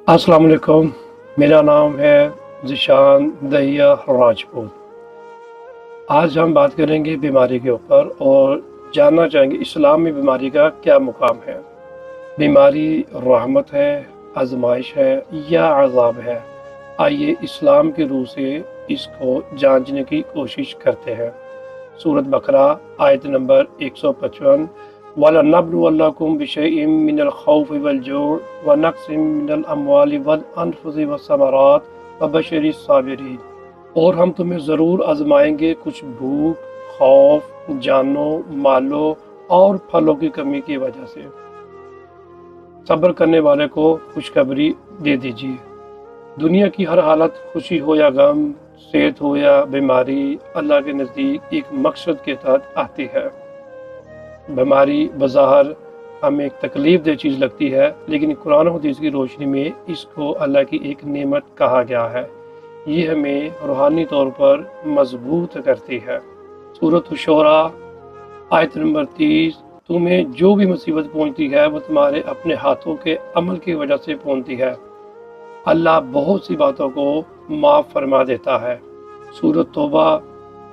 अस्सलाम वालेकुम। मेरा नाम है ज़ीशान दहिया राजपूत। आज हम बात करेंगे बीमारी के ऊपर और जानना चाहेंगे इस्लाम में बीमारी का क्या मुकाम है। बीमारी रहमत है, आजमाइश है या अज़ाब है? आइए इस्लाम के रूह से इसको जांचने की कोशिश करते हैं। सूरत बकरा आयत नंबर 155 वलनब्लुवन्नकुम बिशैइन मिनल खौफि वल जूअ व नक्सिम मिनल अम्वालि वल अनफुसि वस्समरात वबशिरिस साबिरीन। और हम तुम्हें ज़रूर आजमाएंगे कुछ भूख, खौफ, जानों, मालों और फलों की कमी की वजह से। सब्र करने वाले को खुशखबरी दे दीजिए। दुनिया की हर हालत, खुशी हो या गम, सेहत हो या बीमारी, अल्लाह के नज़दीक एक मकसद के तहत आती है। बीमारी बज़ाहिर हमें एक तकलीफ दह चीज़ लगती है, लेकिन कुरान और हदीस की रोशनी में इसको अल्लाह की एक नेमत कहा गया है। ये हमें रूहानी तौर पर मजबूत करती है। सूरत शुरा आयत नंबर 30 तुम्हें जो भी मुसीबत पहुंचती है वो तुम्हारे अपने हाथों के अमल की वजह से पहुंचती है। अल्लाह बहुत सी बातों को माफ़ फरमा देता है। सूरत तौबा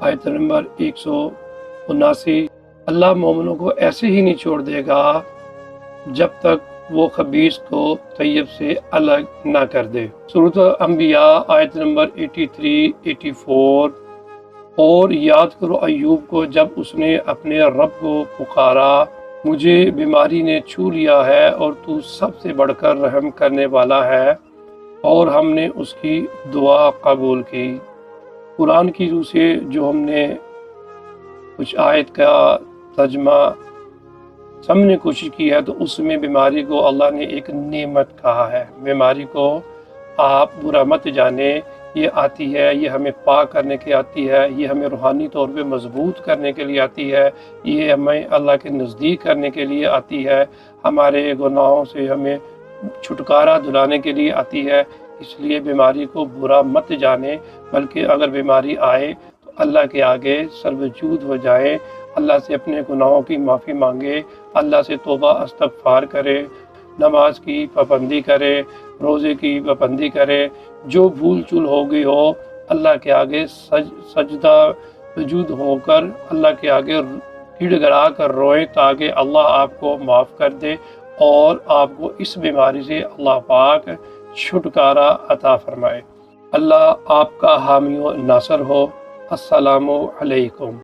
आयत नंबर 179 अल्लाह मोमिनों को ऐसे ही नहीं छोड़ देगा जब तक वो खबीस को तैयब से अलग ना कर दे। सूरत अंबिया आयत नंबर 83-84 और याद करो अय्यूब को जब उसने अपने रब को पुकारा, मुझे बीमारी ने छू लिया है और तू सबसे बढ़कर रहम करने वाला है, और हमने उसकी दुआ कबूल की। कुरान की रूह से जो हमने कुछ आयत का तर्जमा समझने की कोशिश की है, तो उसमें बीमारी को अल्लाह ने एक नेमत कहा है। बीमारी को आप बुरा मत जाने, ये आती है, ये हमें पाक करने की आती है, ये हमें रूहानी तौर पे मजबूत करने के लिए आती है, ये हमें अल्लाह के नज़दीक करने के लिए आती है, हमारे गुनाहों से हमें छुटकारा दिलाने के लिए आती है। इसलिए बीमारी को बुरा मत जाने, बल्कि अगर बीमारी आए तो अल्लाह के आगे सर्वजूद हो जाए, अल्लाह से अपने गुनाहों की माफ़ी मांगे, अल्लाह से तौबा इस्तग़फ़ार करे, नमाज की पाबंदी करे, रोज़े की पाबंदी करे। जो भूल चूल हो गई हो, अल्लाह के आगे सजदा वजूद होकर अल्लाह के आगे गिड़गिड़ा कर रोएं, ताकि अल्लाह आपको माफ़ कर दे और आपको इस बीमारी से अल्लाह पाक छुटकारा अता फरमाए। अल्लाह आपका हामी व नासर हो। अस्सलामु अलैकुम।